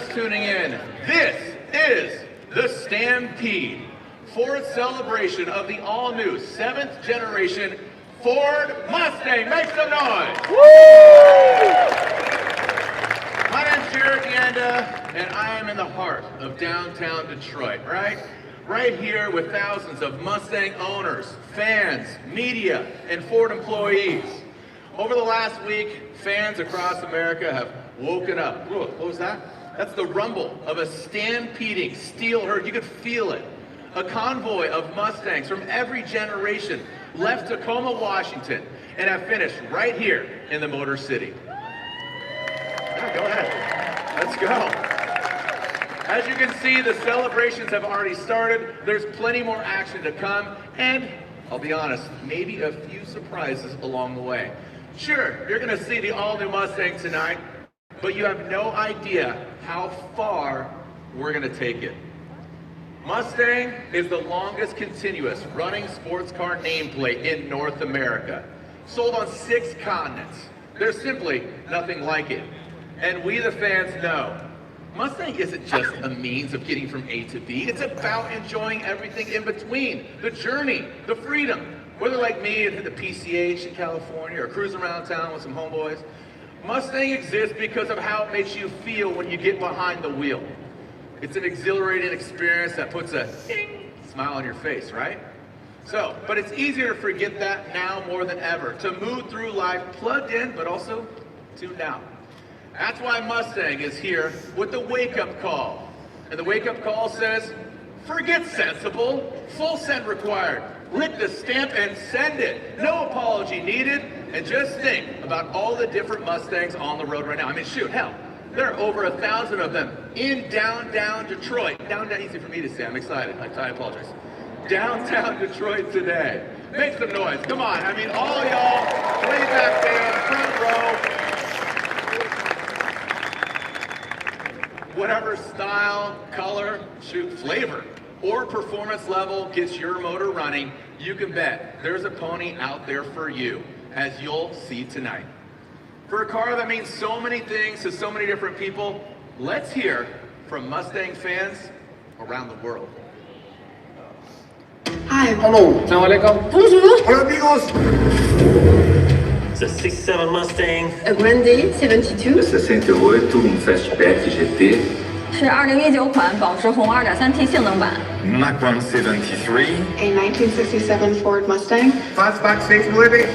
just tuning in, this is the Stampede, Ford's celebration of the all-new 7th generation Ford Mustang. Make some noise! Woo! My name's Jared Yanda, and I am in the heart of downtown Detroit, right here with thousands of Mustang owners, fans, media, and Ford employees. Over the last week, fans across America have woken up. Whoa, what was that? That's the rumble of a stampeding steel herd. You could feel it. A convoy of Mustangs from every generation left Tacoma, Washington, and have finished right here in the Motor City. Yeah, go ahead. Let's go. As you can see, the celebrations have already started. There's plenty more action to come, and I'll be honest, maybe a few surprises along the way. Sure, you're gonna see the all-new Mustang tonight, but you have no idea how far we're gonna take it. Mustang is the longest continuous running sports car nameplate in North America. Sold on 6 continents. There's simply nothing like it. And we the fans know, Mustang isn't just a means of getting from A to B. It's about enjoying everything in between. The journey, the freedom. Whether like me at the PCH in California or cruising around town with some homeboys, Mustang exists because of how it makes you feel when you get behind the wheel. It's an exhilarating experience that puts a ding smile on your face, right? So, but it's easier to forget that now more than ever, to move through life plugged in, but also tuned out. That's why Mustang is here with the wake-up call. And the wake-up call says, forget sensible, full send required. Lick the stamp and send it. No apology needed. And just think about all the different Mustangs on the road right now. I mean, shoot, hell, there are over 1,000 of them in downtown Detroit. Downtown, easy for me to say, I'm excited. I apologize. Downtown Detroit today. Make some noise, come on. I mean, all y'all, way back there, front row. Whatever style, color, shoot, flavor, or performance level gets your motor running, you can bet there's a pony out there for you, as you'll see tonight. For a car that means so many things to so many different people, let's hear from Mustang fans around the world. Hi. Hello. Assalamu alaikum. Bonjour. Hola amigos. It's a 67 Mustang. A Grande 72. 68, fastback GT. 是2019款保时红 2.3T 性能版。 Mach 173. A 1967 Ford Mustang. Fastback 69.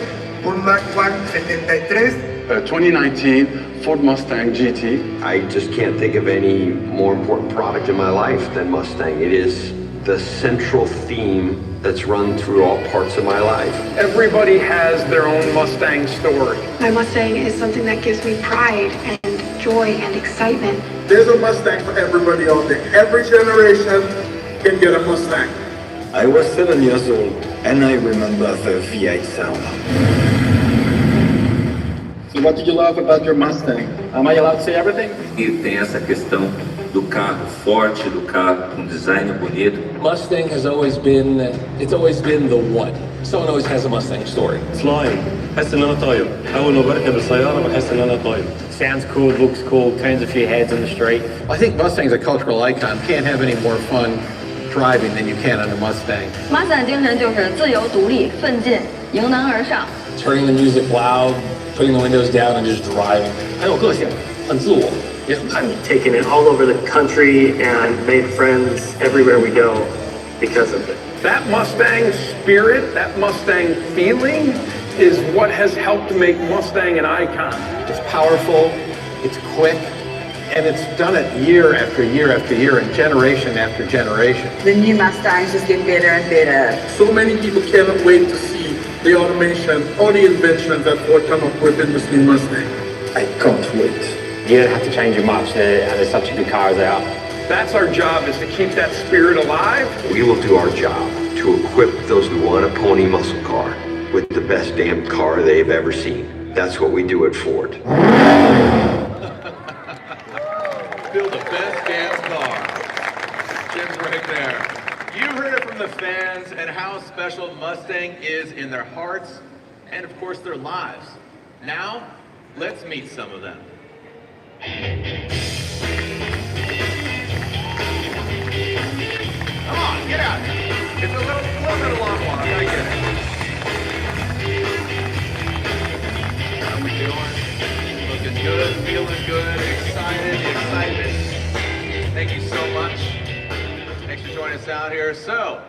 Un Mach 173. A 2019 Ford Mustang GT. I just can't think of any more important product in my life than Mustang. It is the central theme that's run through all parts of my life. Everybody has their own Mustang story. My Mustang is something that gives me pride and joy and excitement. There's a Mustang for everybody out there. Every generation can get a Mustang. I was 7 years old and I remember the V8 sound. So what did you love about your Mustang? Am I allowed to say everything? E tem essa questão do carro forte, do carro com design bonito. Mustang has always been, it's always been the one. Someone always has a Mustang story. It's lying. بحس ان انا طاير. اول ما بركب السيارة بحس ان انا طاير. Sounds cool, looks cool, turns a few heads on the street. I think Mustang's a cultural icon. Can't have any more fun driving than you can on a Mustang. Mustang 精神就是自由、独立、奋进、迎难而上。 Turning the music loud, putting the windows down and just driving. 很有个性，很自我。 I'm taking it all over the country and made friends everywhere we go because of it. That Mustang spirit, that Mustang feeling is what has helped make Mustang an icon. It's powerful, it's quick, and it's done it year after year after year and generation after generation. The new Mustangs just get better and better. So many people cannot wait to see the automation, all the inventions that Ford come up with in this new Mustang. I can't wait. You don't have to change it much, they're such a good car as they are. That's our job, is to keep that spirit alive. We will do our job to equip those who want a pony muscle car with the best damn car they've ever seen. That's what we do at Ford. Build the best damn car. Jim's right there. You heard it from the fans and how special Mustang is in their hearts and, of course, their lives. Now, let's meet some of them. Feeling good, excited, the excitement. Thank you so much. Thanks for joining us out here. So,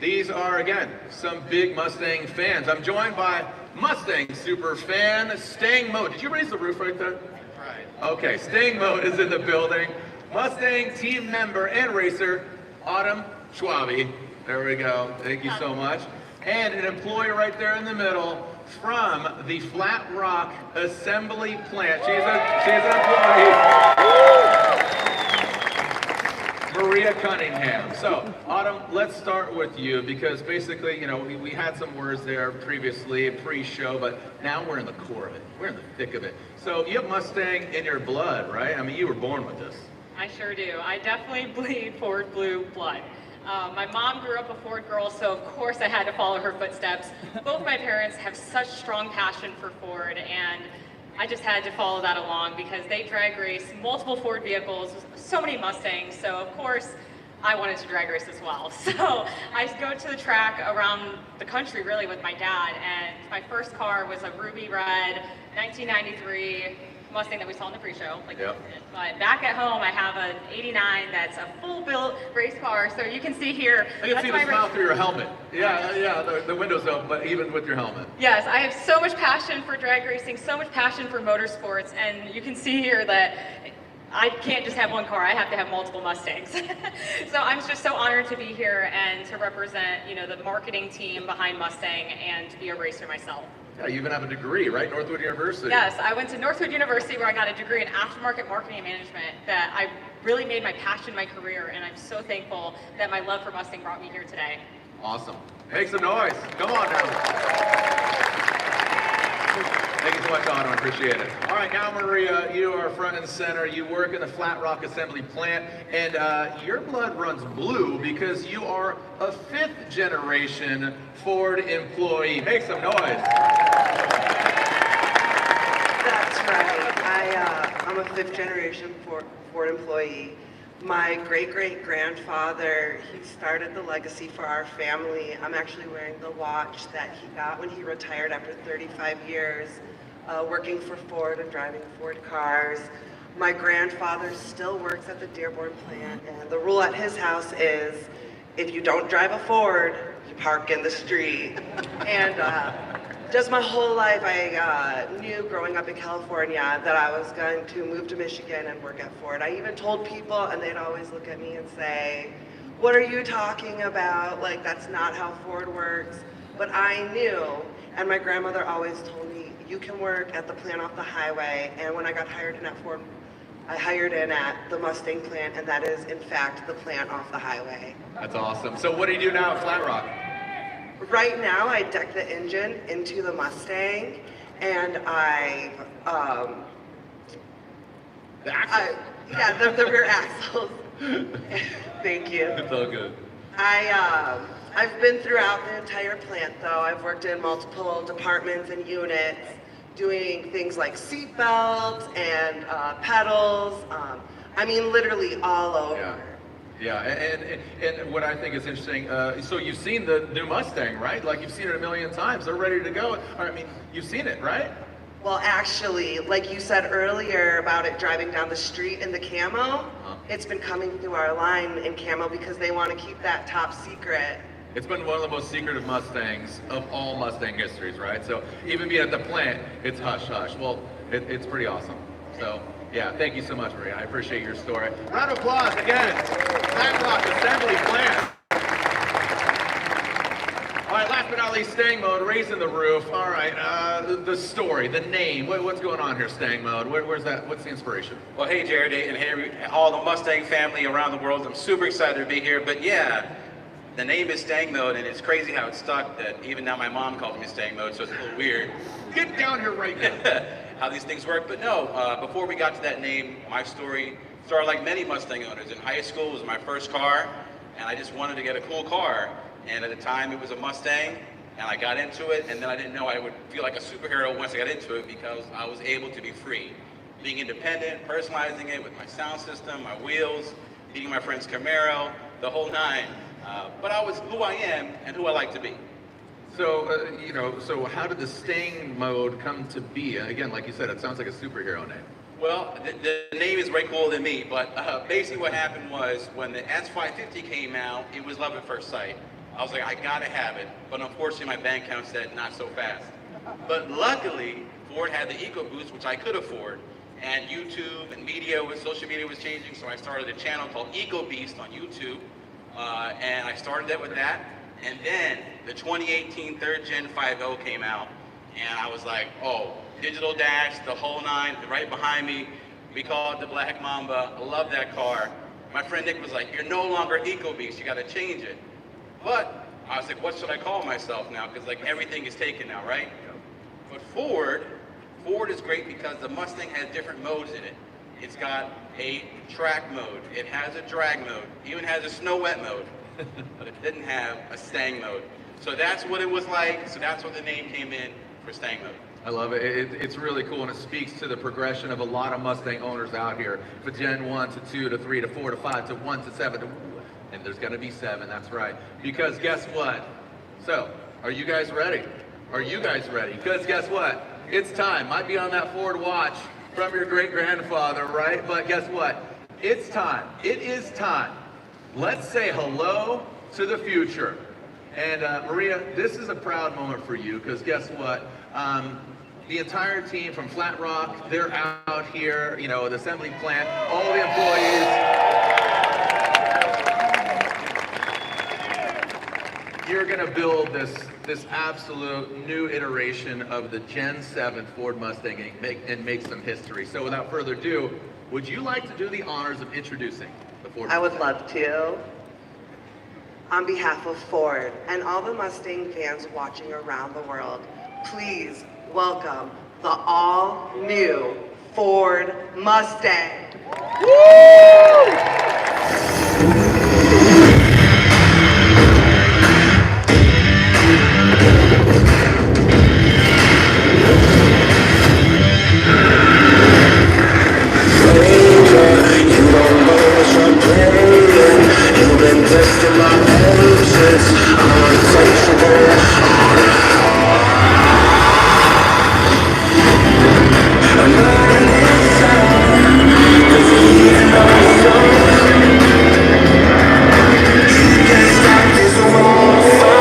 these are, again, some big Mustang fans. I'm joined by Mustang super fan, Stang Mode. Did you raise the roof right there? Right. Okay, Stang Mode is in the building. Mustang team member and racer, Autumn Schwabe. There we go. Thank you so much. And an employee right there in the middle from the Flat Rock Assembly Plant. She's an employee. Maria Cunningham. So, Autumn, let's start with you because basically, you know, we had some words there previously, pre-show, but now we're in the core of it. We're in the thick of it. So, you have Mustang in your blood, right? I mean, you were born with this. I sure do. I definitely bleed Ford blue blood. My mom grew up a Ford girl, so of course I had to follow her footsteps. Both my parents have such strong passion for Ford, and I just had to follow that along because they drag race multiple Ford vehicles, so many Mustangs, so of course I wanted to drag race as well. So I go to the track around the country really with my dad, and my first car was a ruby red 1993 Mustang that we saw in the pre-show. Yep. But back at home, I have an '89 that's a full-built race car. So you can see here. I can see the smile through your helmet. Yeah, the window's open, but even with your helmet. Yes, I have so much passion for drag racing, so much passion for motorsports, and you can see here that I can't just have one car, I have to have multiple Mustangs. So I'm just so honored to be here and to represent, you know, the marketing team behind Mustang and to be a racer myself. Yeah, you even have a degree, right? Northwood University. Yes, I went to Northwood University where I got a degree in aftermarket marketing and management that I really made my passion my career, and I'm so thankful that my love for Mustang brought me here today. Awesome. Make some noise. Come on now. Thank you so much, Autumn. I appreciate it. All right, now Maria, you are front and center. You work in the Flat Rock Assembly Plant, and your blood runs blue because you are a fifth-generation Ford employee. Make some noise. That's right. I'm a fifth-generation Ford employee. My great-great-grandfather, he started the legacy for our family. I'm actually wearing the watch that he got when he retired after 35 years working for Ford and driving Ford cars. My grandfather still works at the Dearborn plant, and the rule at his house is if you don't drive a Ford, you park in the street. And just my whole life, I knew growing up in California that I was going to move to Michigan and work at Ford. I even told people, and they'd always look at me and say, "What are you talking about? Like, that's not how Ford works." But I knew, and my grandmother always told me, you can work at the plant off the highway. And when I got hired in at Ford, I hired in at the Mustang plant, and that is, in fact, the plant off the highway. That's awesome. So what do you do now at Flat Rock? Right now, I deck the engine into the Mustang, and the axle? The rear axles. Thank you. It's all good. I've been throughout the entire plant, though. I've worked in multiple departments and units, doing things like seat belts and pedals. I mean, literally all over. Yeah, and what I think is interesting, so you've seen the new Mustang, right? Like, you've seen it a million times. They're ready to go. I mean, you've seen it, right? Well, actually, like you said earlier about it driving down the street in the camo, it's been coming through our line in camo because they want to keep that top secret. It's been one of the most secretive Mustangs of all Mustang histories, right? So even being at the plant, it's hush-hush. Well, it's pretty awesome. So, yeah, thank you so much, Maria. I appreciate your story. Round of applause again. Flat Rock Assembly Plant. All right, last but not least, Stang Mode, raising the roof. All right, the story, the name. What's going on here, Stang Mode? Where's that? What's the inspiration? Well, hey, Jared, and hey, all the Mustang family around the world. I'm super excited to be here. But yeah, the name is Stang Mode, and it's crazy how it stuck that even now my mom calls me Stang Mode, so it's a little weird. Get down here right now. How these things work. But no, before we got to that name, my story started like many Mustang owners. In high school, it was my first car, and I just wanted to get a cool car. And at the time, it was a Mustang, and I got into it, and then I didn't know I would feel like a superhero once I got into it because I was able to be free. Being independent, personalizing it with my sound system, my wheels, beating my friend's Camaro, the whole nine. But I was who I am and who I like to be. So, so how did the staying mode come to be? Again, like you said, it sounds like a superhero name. Well, the name is way cooler than me, but basically what happened was when the S550 came out, it was love at first sight. I was like, I gotta have it, but unfortunately my bank account said not so fast. But luckily, Ford had the EcoBoost, which I could afford, and YouTube and social media was changing, so I started a channel called EcoBeast on YouTube, and I started that with that, and then the 2018 3rd Gen 5.0 came out, and I was like, oh, digital dash, the whole nine, right behind me. We call it the Black Mamba. I love that car. My friend Nick was like, you're no longer EcoBeast, you gotta change it. But I was like, what should I call myself now? Because like everything is taken now, right? But Ford is great because the Mustang has different modes in it. It's got a track mode, it has a drag mode, even has a snow wet mode, but it didn't have a Stang mode. So that's what it was like, so that's what the name came in for Stang mode. I love it. It's really cool, and it speaks to the progression of a lot of Mustang owners out here. For Gen 1 to 2 to 3 to 4 to 5 to 1 to 7 to, and there's gonna be 7, that's right. Because guess what? So, are you guys ready? Are you guys ready? Because guess what? It's time. Might be on that Ford watch from your great-grandfather, right? But guess what? It's time. It is time. Let's say hello to the future. And Maria, this is a proud moment for you, because guess what? The entire team from Flat Rock, they're out here, the assembly plant, all the employees. You're gonna build this absolute new iteration of the Gen 7 Ford Mustang and make some history. So without further ado, would you like to do the honors of introducing the Ford Mustang? I would love to. On behalf of Ford and all the Mustang fans watching around the world, please welcome the all-new Ford Mustang. Woo! You've been testing my patience. I'm untouchable. I'm burning inside, 'cause even though you can't stop this war fight.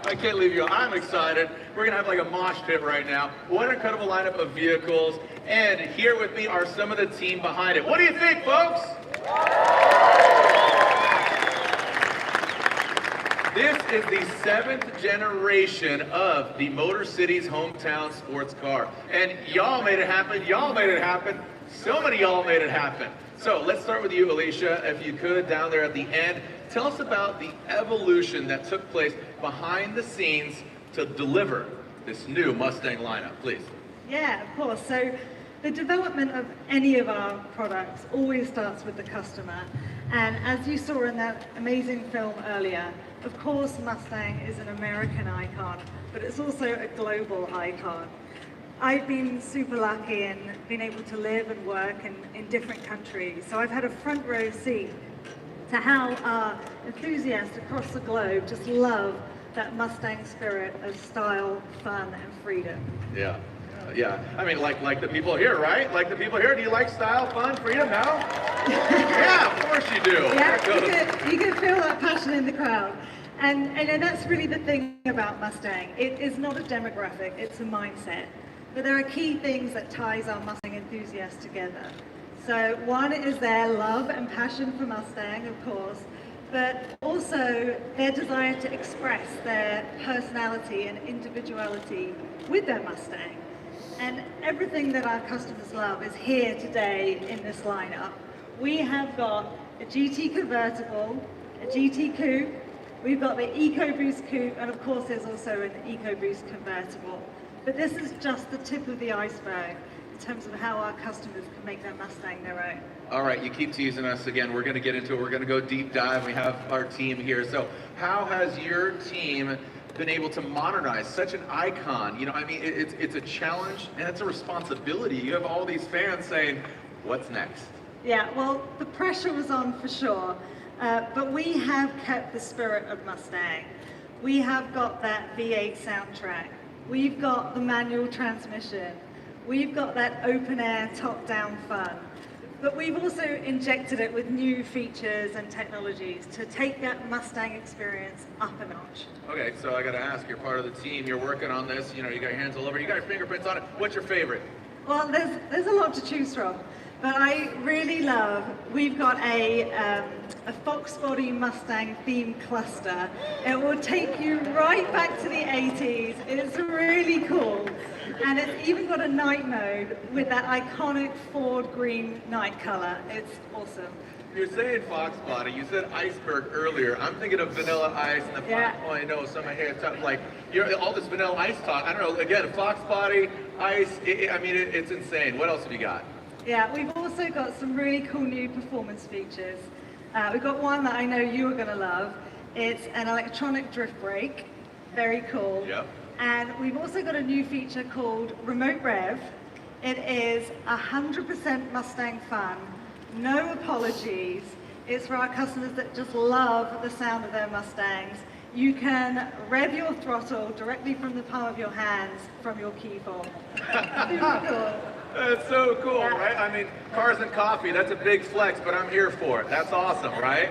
I can't leave you out. I'm excited. We're gonna have like a mosh pit right now. What an incredible lineup of vehicles. And here with me are some of the team behind it. What do you think, folks? This is the 7th generation of the Motor City's hometown sports car. And y'all made it happen. Y'all made it happen. So many y'all made it happen. So let's start with you, Alicia, if you could, down there at the end. Tell us about the evolution that took place behind the scenes to deliver this new Mustang lineup, please. Yeah, of course. So the development of any of our products always starts with the customer. And as you saw in that amazing film earlier, of course Mustang is an American icon, but it's also a global icon. I've been super lucky in being able to live and work in different countries, so I've had a front row seat to how our enthusiasts across the globe just love that Mustang spirit of style, fun, and freedom. Yeah. Yeah, I mean, like the people here, right? Like the people here, do you like style, fun, freedom now? Yeah, of course you do. Yeah, you can feel that passion in the crowd. And that's really the thing about Mustang. It is not a demographic, it's a mindset. But there are key things that ties our Mustang enthusiasts together. So one is their love and passion for Mustang, of course, but also their desire to express their personality and individuality with their Mustang. And everything that our customers love is here today in this lineup. We have got a GT convertible, a GT coupe, we've got the EcoBoost coupe, and of course there's also an EcoBoost convertible. But this is just the tip of the iceberg in terms of how our customers can make their Mustang their own. All right, you keep teasing us again. We're going to get into it. We're going to go deep dive. We have our team here. So how has your team been able to modernize such an icon? You know, I mean, it's a challenge and it's a responsibility. You have all these fans saying, what's next? Yeah, well, the pressure was on for sure, but we have kept the spirit of Mustang. We have got that V8 soundtrack. We've got the manual transmission. We've got that open air, top down fun. But we've also injected it with new features and technologies to take that Mustang experience up a notch. Okay, so I got to ask, you're part of the team, you're working on this, you know, you got your hands all over, you got your fingerprints on it. What's your favorite? Well, there's a lot to choose from, but I really love, we've got a Fox Body Mustang themed cluster. It will take you right back to the 80s. It's really cool. And it's even got a night mode with that iconic Ford green night color. It's awesome. You're saying Fox Body, you said iceberg earlier. I'm thinking of Vanilla Ice and the 5.0, some of here, like, all this Vanilla Ice talk. I don't know, again, Fox Body, Ice, I mean, it's insane. What else have you got? Yeah, we've also got some really cool new performance features. We've got one that I know you are going to love. It's an electronic drift brake. Very cool. Yep. And we've also got a new feature called Remote Rev. It is 100% Mustang fun, no apologies. It's for our customers that just love the sound of their Mustangs. You can rev your throttle directly from the palm of your hands from your key fob. Super cool. That's so cool, right? I mean, cars and coffee, that's a big flex, but I'm here for it. That's awesome, right?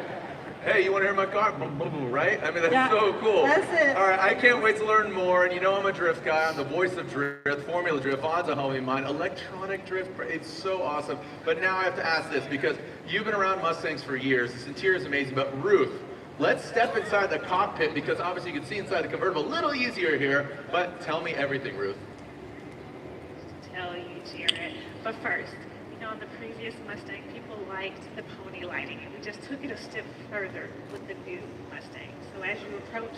Hey, you want to hear my car? Boom, boom, boom, right? I mean, that's so cool. That's it. All right, I can't wait to learn more. And you know I'm a drift guy. I'm the voice of drift, Formula Drift, Vaughn's a homie of mine. Electronic drift, it's so awesome. But now I have to ask this, because you've been around Mustangs for years. This interior is amazing. But Ruth, let's step inside the cockpit, because obviously you can see inside the convertible. A little easier here, but tell me everything, Ruth. Tell you, Jared. But first, you know, on the previous Mustang, people liked the pony lighting, and we just took it a step further with the new Mustang. So as you approach,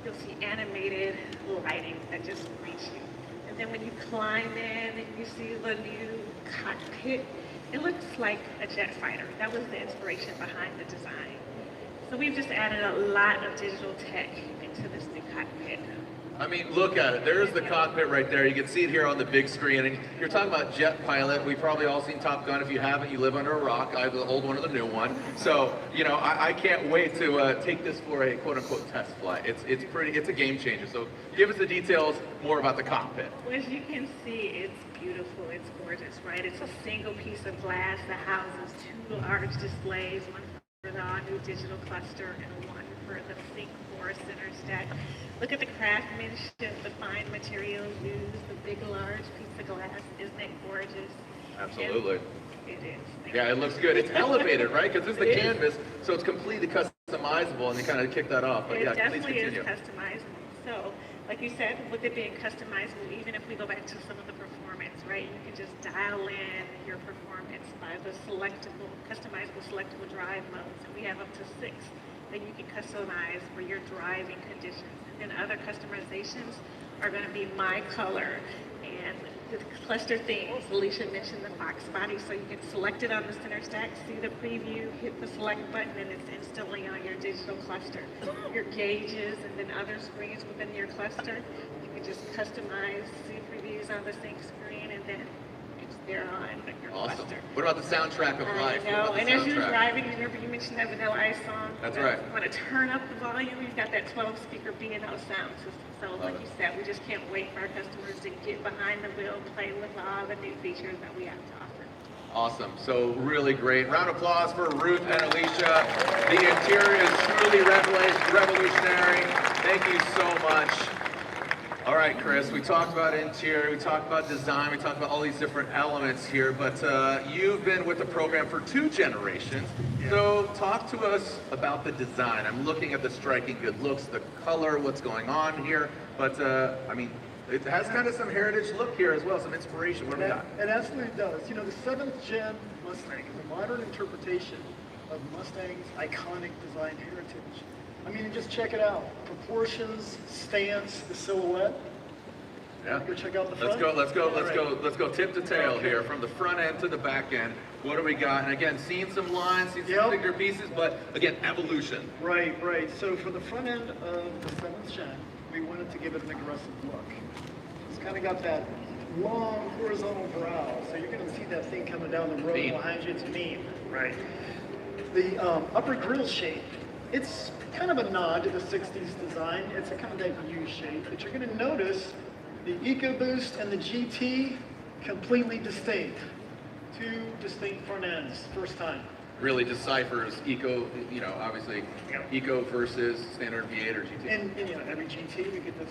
you'll see animated lighting that just greets you. And then when you climb in and you see the new cockpit, it looks like a jet fighter. That was the inspiration behind the design. So we've just added a lot of digital tech into this new cockpit. I mean, look at it. There's the cockpit right there. You can see it here on the big screen. And you're talking about jet pilot. We've probably all seen Top Gun. If you haven't, you live under a rock. I have the old one or the new one. So, you know, I can't wait to take this for a quote-unquote test flight. It's a game changer. So give us the details more about the cockpit. Well, as you can see, it's beautiful. It's gorgeous, right? It's a single piece of glass that houses two large displays, one for the all-new digital cluster and one for the Sync 4 center stack. Look at the craftsmanship, the fine materials used, the big, large piece of glass. Isn't it gorgeous? Absolutely. It is. Yeah, it looks good. It's elevated, right? Because it's the canvas, so it's completely customizable, and you kind of kick that off. But it yeah, definitely please is continue. customizable. So, like you said, with it being customizable, even if we go back to some of the performance, right? You can just dial in your performance by the customizable selectable drive modes. And we have up to 6 that you can customize for your driving conditions. And then other customizations are going to be my color and the cluster themes. Alicia mentioned the Fox body, so you can select it on the center stack, see the preview, hit the select button, and it's instantly on your digital cluster. Your gauges and then other screens within your cluster, you can just customize, see previews on the sync screen, and then it's there on your cluster. What about the soundtrack of life? I know, and as you're driving, remember you mentioned that Vanilla Ice song? That's right. You want to turn up the volume, you've got that 12-speaker B&O sound system. So like you said, we just can't wait for our customers to get behind the wheel, play with all the new features that we have to offer. Awesome. So really great. Round of applause for Ruth and Alicia. The interior is truly revolutionary. Thank you so much. All right, Chris, we talked about interior, we talked about design, we talked about all these different elements here, but you've been with the program for 2 generations. So talk to us about the design. I'm looking at the striking good looks, the color, what's going on here, but I mean, it has kind of some heritage look here as well, some inspiration. What do we got? It absolutely does. You know, the 7th gen Mustang is a modern interpretation of Mustang's iconic design heritage. I mean, just check it out. Proportions, stance, the silhouette. Yeah. Go check out the front. Let's go tip to tail here, from the front end to the back end. What do we got? And again, seeing some lines, seeing some bigger pieces, but again, evolution. Right. So for the front end of the 7th gen, we wanted to give it an aggressive look. It's kind of got that long horizontal brow, so you're going to see that thing coming down the road behind you. It's mean, right? The upper grille shape, it's kind of a nod to the 60s design. It's a kind of that U shape, but you're going to notice the EcoBoost and the GT completely distinct. 2 distinct front ends, first time. Really deciphers Eco, you know, obviously Eco versus standard V8 or GT. And you know, every GT, we get this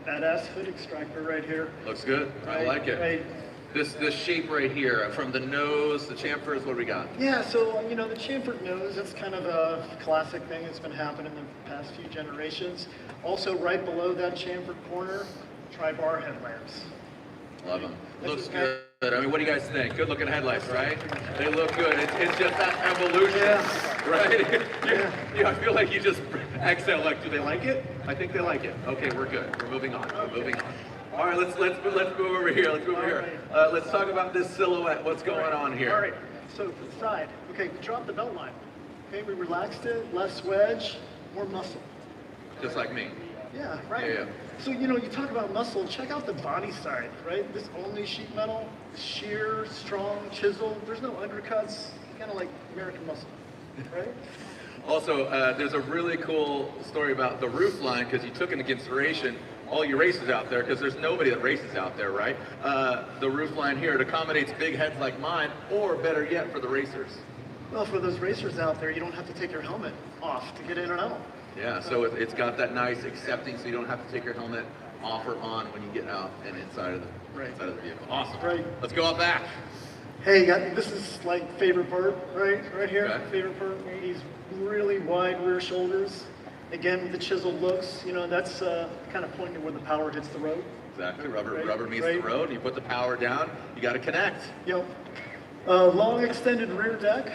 badass hood extractor right here. Looks good. I like it. Right. This shape right here, from the nose, the chamfers, what do we got? Yeah, so you know, the chamfered nose, that's kind of a classic thing that's been happening in the past few generations. Also, right below that chamfered corner, tri-bar headlamps. Love them. Looks good. I mean, what do you guys think? Good looking headlights, right? They look good. It's just that evolution, right? Yeah, I feel like you just exhale. Like, do they like it? I think they like it. Okay, we're good. We're moving on. All right, let's move over here. Let's talk about this silhouette. What's going on here? All right. So for the side, okay, we dropped the belt line. Okay, we relaxed it, less wedge, more muscle. Just like me. Yeah, right. Yeah. So, you know, you talk about muscle, check out the body side, right? This only sheet metal, sheer, strong, chiseled. There's no undercuts, kind of like American muscle, right? Also, there's a really cool story about the roof line, because you took into consideration all your racers out there, because there's nobody that races out there, right? The roof line here, it accommodates big heads like mine, or better yet, for the racers. Well, for those racers out there, you don't have to take your helmet off to get in and out. Yeah, so it's got that nice accepting, so you don't have to take your helmet off or on when you get out and inside of the vehicle. Awesome. Right. Let's go out back. Hey, this is like favorite part, right here. Okay. Favorite part. These really wide rear shoulders. Again, with the chiseled looks. You know, that's kind of pointing to where the power hits the road. Exactly. Rubber meets the road. You put the power down. You got to connect. Yep. Long extended rear deck.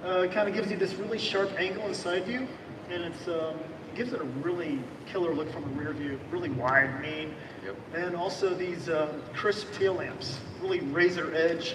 Kind of gives you this really sharp angle in side view. And it gives it a really killer look from the rear view, really wide, mean. Yep. And also these crisp tail lamps, really razor edge,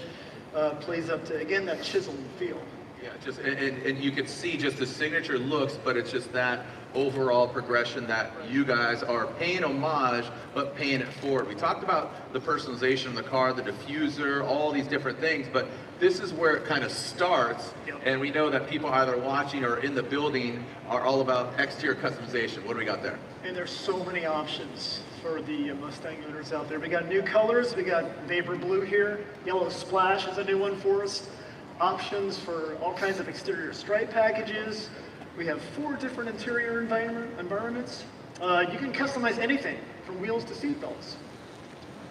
plays up to, again, that chiseled feel. Yeah, just and you can see just the signature looks, but it's just that overall progression that you guys are paying homage, but paying it forward. We talked about the personalization of the car, the diffuser, all these different things, but this is where it kind of starts, and we know that people either watching or in the building are all about exterior customization. What do we got there? And there's so many options for the Mustang owners out there. We got new colors. We got vapor blue here. Yellow splash is a new one for us. Options for all kinds of exterior stripe packages. We have 4 different interior environments. You can customize anything from wheels to seat belts.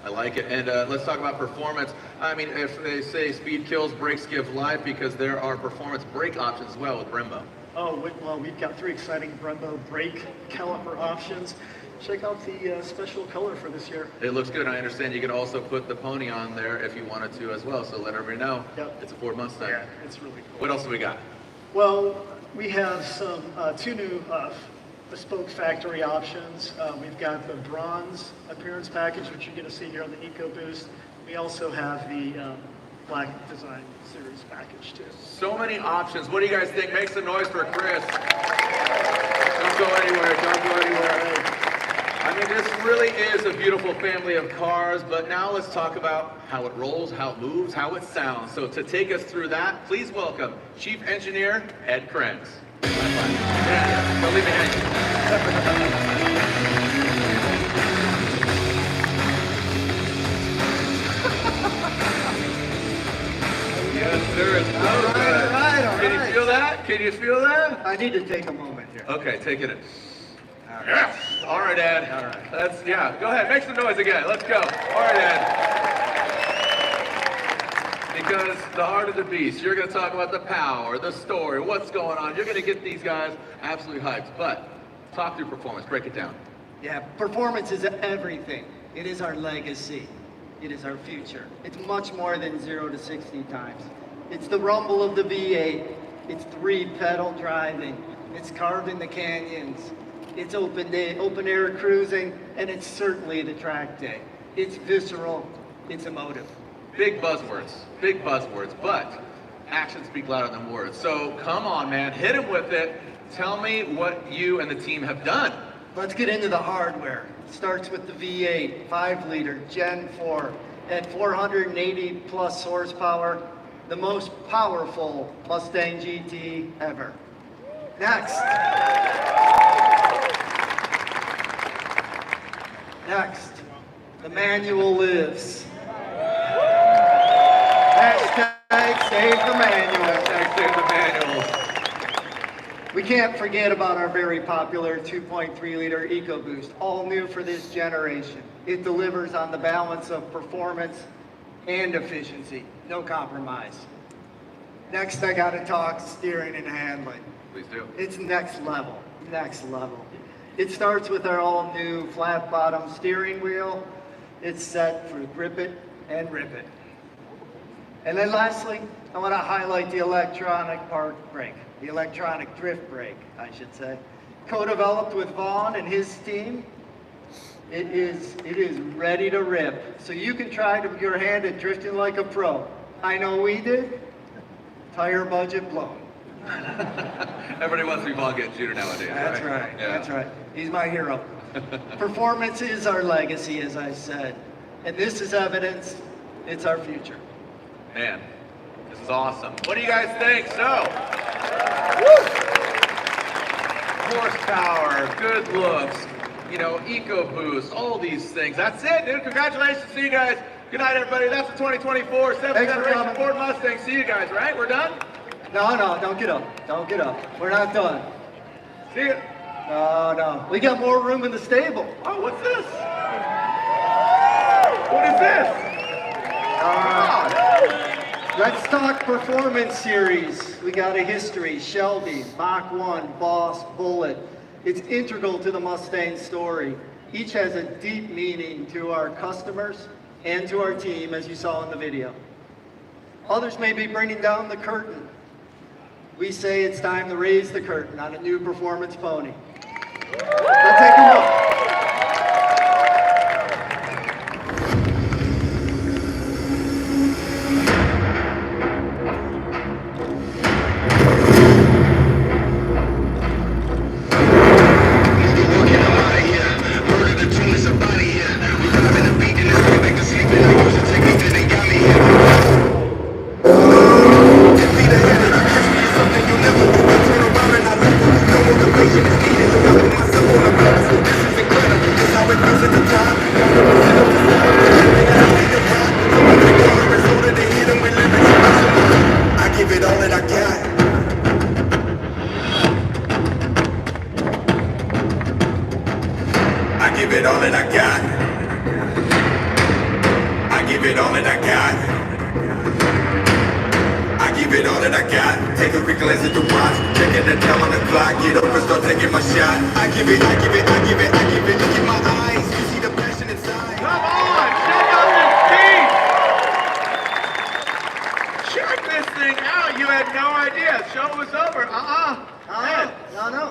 I like it. And let's talk about performance. I mean, if they say speed kills, brakes give life, because there are performance brake options as well with Brembo. Oh, well, we've got 3 exciting Brembo brake caliper options. Check out the special color for this year. It looks good. I understand you can also put the pony on there if you wanted to as well, so let everybody know. Yep. It's a Ford Mustang. Yeah, it's really cool. What else do we got? Well, we have some 2 new bespoke factory options. We've got the bronze appearance package, which you're going to see here on the EcoBoost. We also have the Black Design Series package too. So many options. What do you guys think? Make some noise for Chris. Don't go anywhere. Don't go anywhere. I mean, this really is a beautiful family of cars, but now let's talk about how it rolls, how it moves, how it sounds. So to take us through that, please welcome Chief Engineer Ed Krenz. Yeah, don't leave me hanging. Yes, sir. It's so good. All right. Can you feel that? Can you feel that? I need to take a moment here. Okay, take it in. Yes. All right, Ed. All right. Yeah, go ahead. Make some noise again. Let's go. All right, Ed. Because the heart of the beast, you're going to talk about the power, the story, what's going on. You're going to get these guys absolutely hyped. But talk through performance. Break it down. Yeah, performance is everything. It is our legacy. It is our future. It's much more than 0 to 60 times. It's the rumble of the V8. It's 3-pedal driving. It's carved in the canyons. It's open air cruising, and it's certainly the track day. It's visceral. It's emotive. Big buzzwords, but actions speak louder than words. So come on, man, hit him with it. Tell me what you and the team have done. Let's get into the hardware. It starts with the V8, 5-liter, Gen 4, at 480 plus horsepower, the most powerful Mustang GT ever. Next, the manual lives. Hashtag save the manual. Hashtag save the manuals. We can't forget about our very popular 2.3-liter EcoBoost, all new for this generation. It delivers on the balance of performance and efficiency, no compromise. Next, I gotta talk steering and handling. Please do. It's next level. It starts with our all-new flat-bottom steering wheel. It's set for grip it and rip it. And then lastly, I want to highlight the electronic park brake, the electronic drift brake, I should say. Co-developed with Vaughn and his team. It is ready to rip. So you can try your hand at drifting like a pro. I know we did. Tire budget blown. Everybody wants to be Vaughn getting shooter nowadays. That's right. Yeah. That's right. He's my hero. Performance is our legacy, as I said. And this is evidence it's our future. Man, this is awesome. What do you guys think? So, horsepower, good looks, you know, EcoBoost, all these things. That's it, dude. Congratulations. See you guys. Good night, everybody. That's the 2024 7th generation Ford Mustang. See you guys, right? We're done? No, don't get up. Don't get up. We're not done. See you. No. We got more room in the stable. Oh, what's this? What is this? Let's talk performance series. We got a history. Shelby, Mach 1, Boss, Bullet. It's integral to the Mustang story. Each has a deep meaning to our customers and to our team, as you saw in the video. Others may be bringing down the curtain. We say it's time to raise the curtain on a new performance pony. Let's take a look.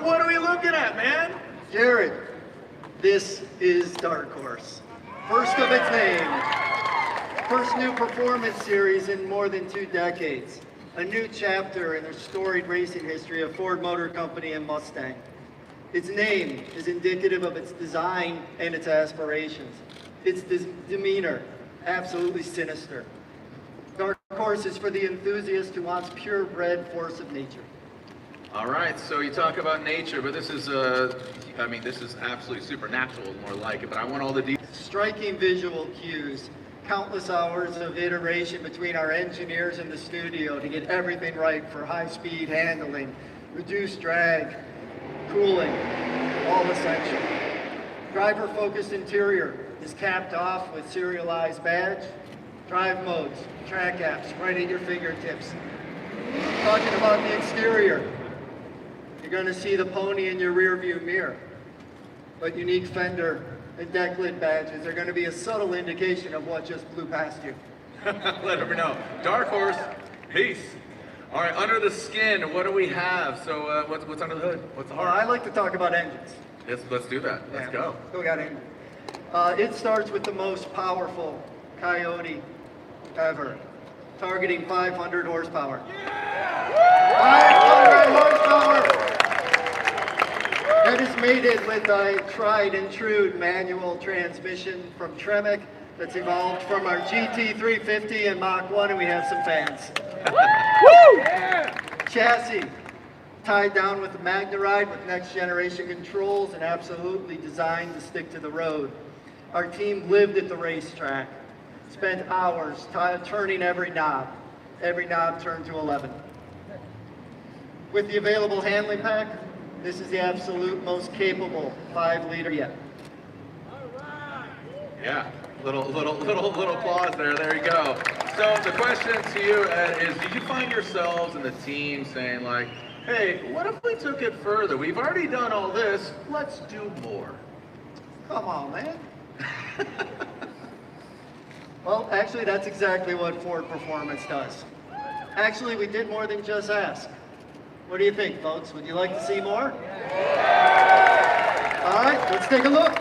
What are we looking at, man? Jared, this is Dark Horse. First of its name. First new performance series in more than 2 decades. A new chapter in the storied racing history of Ford Motor Company and Mustang. Its name is indicative of its design and its aspirations. Its demeanor, absolutely sinister. Dark Horse is for the enthusiast who wants purebred force of nature. All right, so you talk about nature, but this is, I mean, this is absolutely supernatural, more like it, but I want all the details. Striking visual cues, countless hours of iteration between our engineers in the studio to get everything right for high-speed handling, reduced drag, cooling, all essential. Driver-focused interior is capped off with serialized badge, drive modes, track apps right at your fingertips. Talking about the exterior, you're going to see the pony in your rear view mirror, but unique fender and deck lid badges are going to be a subtle indication of what just blew past you. Let everyone know. Dark Horse, peace. All right, under the skin, what do we have? So what's under the hood? What's the heart? I like to talk about engines. Let's do that. Let's go. We got engines. It starts with the most powerful Coyote ever, targeting 500 horsepower. Yeah! 500 horsepower! That is mated with a tried and true manual transmission from Tremec that's evolved from our GT350 and Mach 1, and we have some fans. Woo! Chassis tied down with the MagneRide with next generation controls and absolutely designed to stick to the road. Our team lived at the racetrack, spent hours turning every knob turned to 11. With the available handling pack, this is the absolute most capable 5-liter yet. Yeah, little applause there. There you go. So the question to you, Ed, is: did you find yourselves and the team saying like, "Hey, what if we took it further? We've already done all this. Let's do more." Come on, man. Well, actually, that's exactly what Ford Performance does. Actually, we did more than just ask. What do you think, folks? Would you like to see more? All right, let's take a look.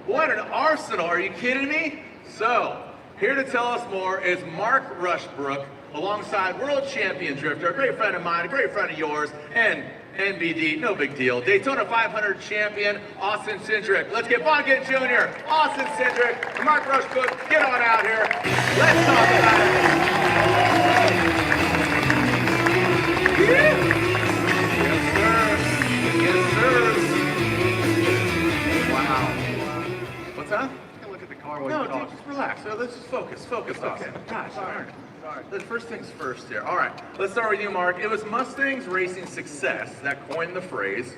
What an arsenal, are you kidding me? So, here to tell us more is Mark Rushbrook, alongside world champion drifter, a great friend of mine, a great friend of yours, and NBD, no big deal, Daytona 500 champion, Austin Cindric. Let's get Bonkin Jr., Austin Cindric, and Mark Rushbrook, get on out here. Let's talk about it. Yeah. Yes, sir. Wow. What's that? Look at the car while No, you talk. dude, just relax. So let's just focus, Austin. Gosh, sorry. The first things first here. All right, let's start with you, Mark. It was Mustang's racing success that coined the phrase,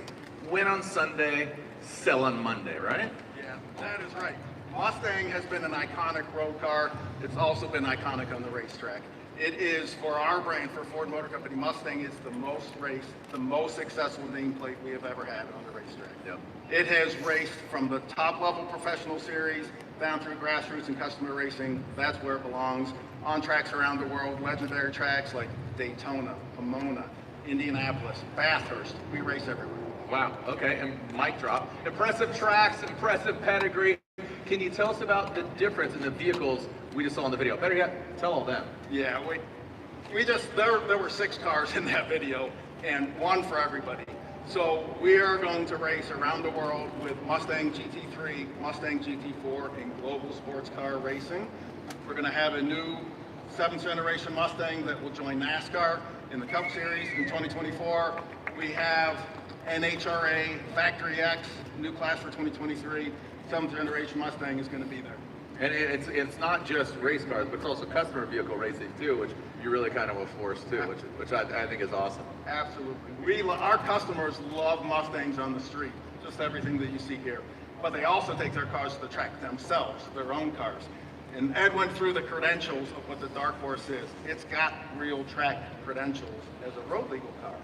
win on Sunday, sell on Monday, right? Yeah, that is right. Mustang has been an iconic road car. It's also been iconic on the racetrack. It is, for our brand, for Ford Motor Company, Mustang is the most raced, the most successful nameplate we have ever had on the racetrack. Yep. It has raced from the top level professional series down through grassroots and customer racing. That's where it belongs. On tracks around the world, legendary tracks like Daytona, Pomona, Indianapolis, Bathurst. We race everywhere. Wow, okay, and mic drop. Impressive tracks, impressive pedigree. Can you tell us about the difference in the vehicles we just saw in the video? Better yet, tell all them. Yeah, there were 6 cars in that video and one for everybody. So we are going to race around the world with Mustang GT3, Mustang GT4 in global sports car racing. We're going to have a new 7th generation Mustang that will join NASCAR in the Cup Series in 2024. We have NHRA Factory X, new class for 2023. 7th generation Mustang is going to be there. And it's not just race cars, but it's also customer vehicle racing too, which you really kind of force too, which I think is awesome. Absolutely. Our customers love Mustangs on the street, just everything that you see here. But they also take their cars to the track themselves, their own cars. And Ed went through the credentials of what the Dark Horse is. It's got real track credentials as a road legal car.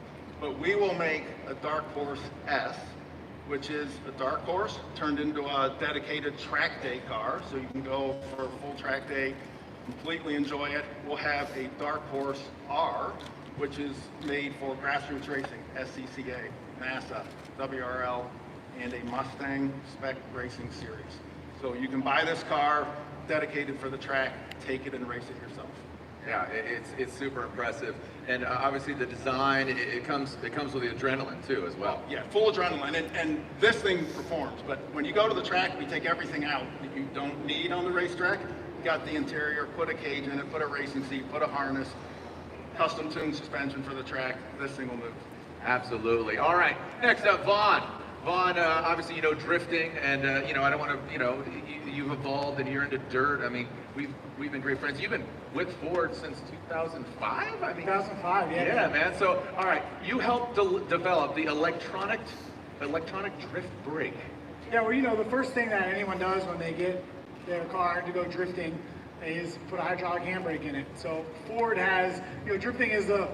But we will make a Dark Horse S, which is a Dark Horse turned into a dedicated track day car, so you can go for a full track day, completely enjoy it. We'll have a Dark Horse R, which is made for grassroots racing, SCCA, NASA, WRL, and a Mustang Spec Racing Series. So you can buy this car dedicated for the track, take it and race it yourself. Yeah, it's super impressive, and obviously the design it comes with the adrenaline too as well. Yeah, full adrenaline, and this thing performs. But when you go to the track, we take everything out that you don't need on the racetrack. We got the interior, put a cage in it, put a racing seat, put a harness, custom tuned suspension for the track. This thing will move. Absolutely. All right, next up, Vaughn. Vaughn, obviously, drifting, and, I don't want to, you've evolved and you're into dirt. I mean, we've been great friends. You've been with Ford since 2005? I mean, 2005, yeah. Yeah, man. So, all right, you helped develop the electronic drift brake. Yeah, well, the first thing that anyone does when they get their car to go drifting is put a hydraulic handbrake in it. So Ford has, drifting is the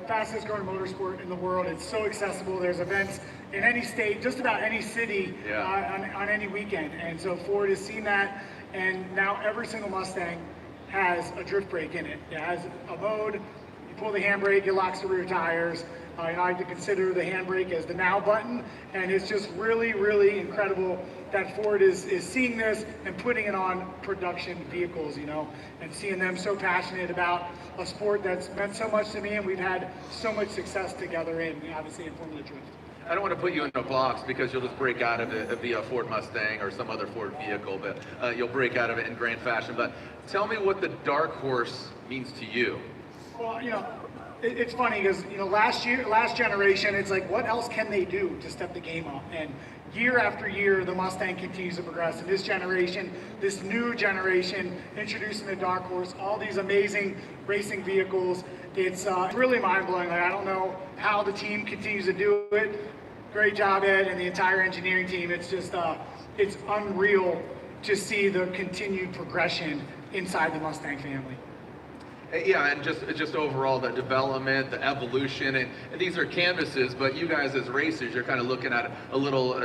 fastest growing motorsport in the world. It's so accessible. There's events in any state, just about any city, on any weekend. And so Ford has seen that, and now every single Mustang has a drift brake in it. It has a mode. You pull the handbrake, it locks the rear tires. I like to consider the handbrake as the now button, and it's just really, really incredible that Ford is seeing this and putting it on production vehicles, and seeing them so passionate about a sport that's meant so much to me, and we've had so much success together obviously in Formula Drift. I don't want to put you in a box because you'll just break out of it via Ford Mustang or some other Ford vehicle, but you'll break out of it in grand fashion. But tell me what the Dark Horse means to you. Well, it's funny because last generation, it's like, what else can they do to step the game up? And year after year, the Mustang continues to progress. And this generation, this new generation, introducing the Dark Horse, all these amazing racing vehicles, it's really mind-blowing. Like, I don't know how the team continues to do it. Great job, Ed, and the entire engineering team. It's just, it's unreal to see the continued progression inside the Mustang family. Yeah, and just overall the development, the evolution, and these are canvases, but you guys as racers, you're kind of looking at it a little,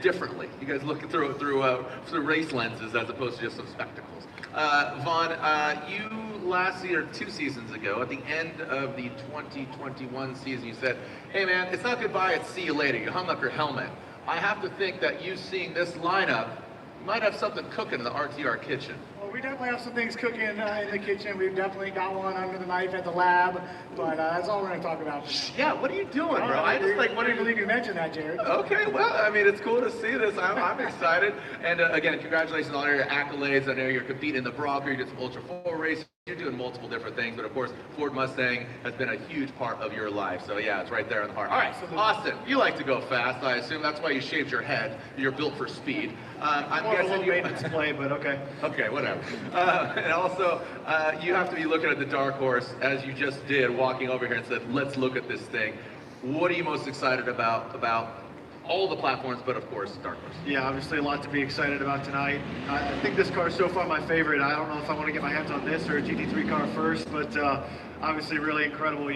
differently. You guys look through race lenses as opposed to just some spectacles. Vaughn, you last year, 2 seasons ago, at the end of the 2021 season, you said, "Hey man, it's not goodbye, it's see you later." You hung up your helmet. I have to think that you seeing this lineup might have something cooking in the RTR kitchen. Well, we definitely have some things cooking in the kitchen. We've definitely got one under the knife at the lab, but that's all we're going to talk about today. Yeah, what are you doing, bro? I just I didn't believe you mentioned that, Jared. Okay, well, I mean, it's cool to see this. I'm excited. And again, congratulations on all your accolades. I know you're competing in the Bronco, you did some Ultra 4 racing. You're doing multiple different things, but of course, Ford Mustang has been a huge part of your life. So yeah, it's right there in the heart. All right, Austin, you like to go fast, I assume. That's why you shaved your head. You're built for speed. I'm guessing you display, but okay. Okay, whatever. And also, you have to be looking at the Dark Horse, as you just did, walking over here and said, "Let's look at this thing." What are you most excited about all the platforms, but of course, Dark Horse? Yeah, obviously a lot to be excited about tonight. I think this car is so far my favorite. I don't know if I want to get my hands on this or a GT3 car first, but obviously really incredible.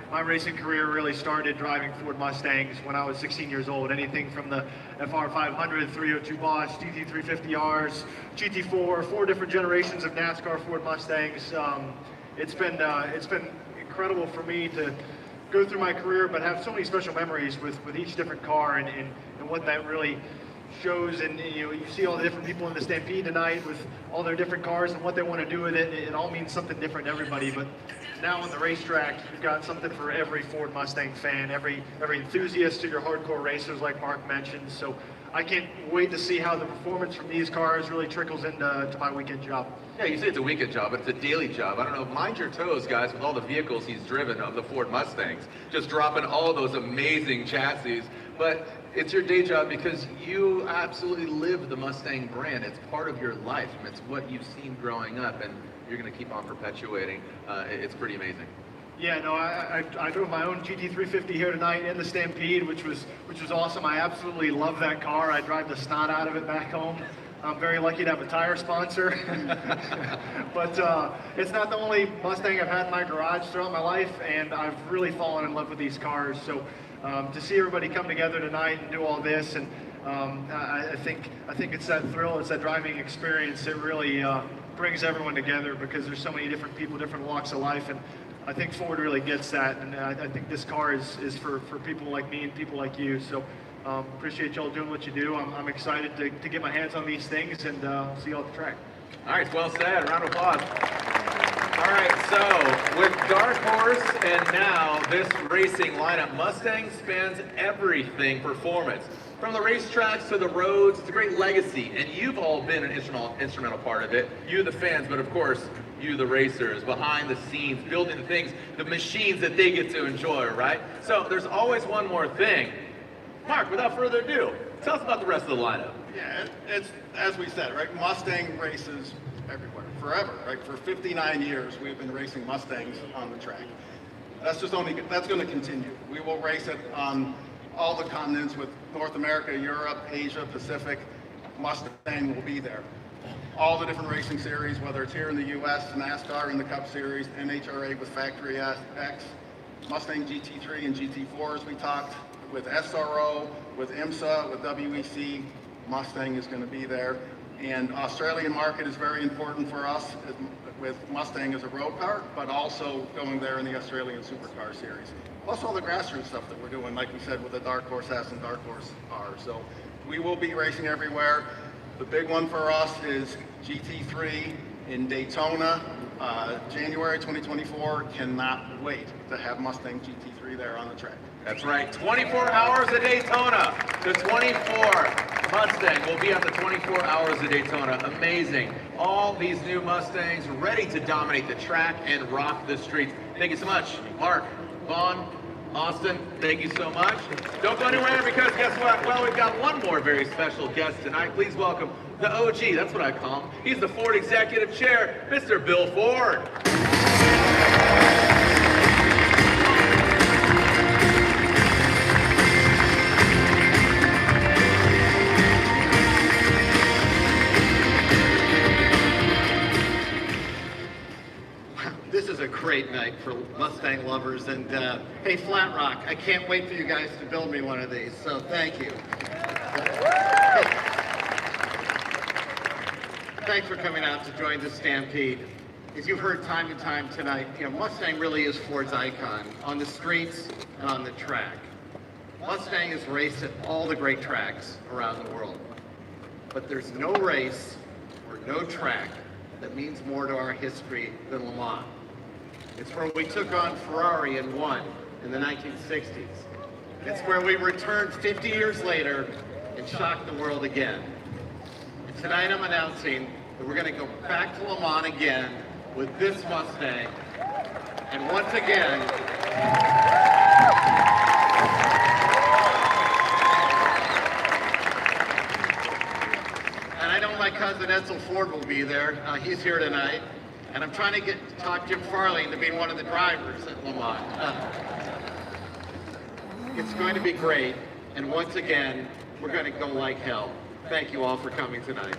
My racing career really started driving Ford Mustangs when I was 16 years old. Anything from the FR 500, 302 Boss, GT350Rs, GT4, 4 different generations of NASCAR Ford Mustangs. It's been incredible for me to go through my career, but have so many special memories with each different car and what that really shows, and you see all the different people in the Stampede tonight with all their different cars and what they want to do with it. It all means something different to everybody. But now on the racetrack, you've got something for every Ford Mustang fan, every enthusiast to your hardcore racers, like Mark mentioned. So I can't wait to see how the performance from these cars really trickles into my weekend job. Yeah, you say it's a weekend job, but it's a daily job. I don't know, mind your toes, guys, with all the vehicles he's driven of the Ford Mustangs, just dropping all those amazing chassis. But it's your day job because you absolutely live the Mustang brand. It's part of your life. It's what you've seen growing up, and you're going to keep on perpetuating. It's pretty amazing. Yeah, no, I drove my own GT350 here tonight in the Stampede, which was awesome. I absolutely love that car. I drive the snot out of it back home. I'm very lucky to have a tire sponsor. But it's not the only Mustang I've had in my garage throughout my life, and I've really fallen in love with these cars. So to see everybody come together tonight and do all this, and I think it's that thrill, it's that driving experience. It really brings everyone together because there's so many different people, different walks of life, and I think Ford really gets that. And I think this car is for people like me and people like you. So appreciate y'all doing what you do. I'm excited to get my hands on these things and see you all at the track. All right, well said. Round of applause. All right, so with Dark Horse and now this racing lineup, Mustang spans everything performance. From the racetracks to the roads, it's a great legacy, and you've all been an instrumental part of it. You, the fans, but of course, you, the racers, behind the scenes, building the things, the machines that they get to enjoy, right? So there's always one more thing. Mark, without further ado, tell us about the rest of the lineup. Yeah, it's as we said, right? Mustang races everywhere, forever, right? For 59 years, we've been racing Mustangs on the track. That's going to continue. We will race it on all the continents with North America, Europe, Asia, Pacific. Mustang will be there. All the different racing series, whether it's here in the U.S., NASCAR in the Cup Series, NHRA with Factory X, Mustang GT3 and GT4 as we talked, with SRO, with IMSA, with WEC, Mustang is going to be there. And Australian market is very important for us with Mustang as a road car, but also going there in the Australian Supercar Series. Plus all the grassroots stuff that we're doing, like we said, with the Dark Horse S and Dark Horse R. So we will be racing everywhere. The big one for us is GT3 in Daytona, January 2024. Cannot wait to have Mustang GT3 there on the track. That's right, 24 hours of Daytona. The 24 Mustang will be at the 24 hours of Daytona. Amazing. All these new Mustangs ready to dominate the track and rock the streets. Thank you so much, Mark, Vaughn, Austin, thank you so much. Don't go anywhere because guess what? Well, we've got one more very special guest tonight. Please welcome the OG, that's what I call him. He's the Ford Executive Chair, Mr. Bill Ford. This is a great night for Mustang lovers, and hey, Flat Rock, I can't wait for you guys to build me one of these, so thank you. Thanks for coming out to join the Stampede. As you've heard time and time tonight, Mustang really is Ford's icon on the streets and on the track. Mustang has raced at all the great tracks around the world, but there's no race or no track that means more to our history than Le Mans. It's where we took on Ferrari and won in the 1960s. It's where we returned 50 years later and shocked the world again. And tonight I'm announcing that we're going to go back to Le Mans again with this Mustang. And once again, and I know my cousin Edsel Ford will be there. He's here tonight. And I'm trying to talk Jim Farley into being one of the drivers at Le Mans. It's going to be great. And once again, we're going to go like hell. Thank you all for coming tonight.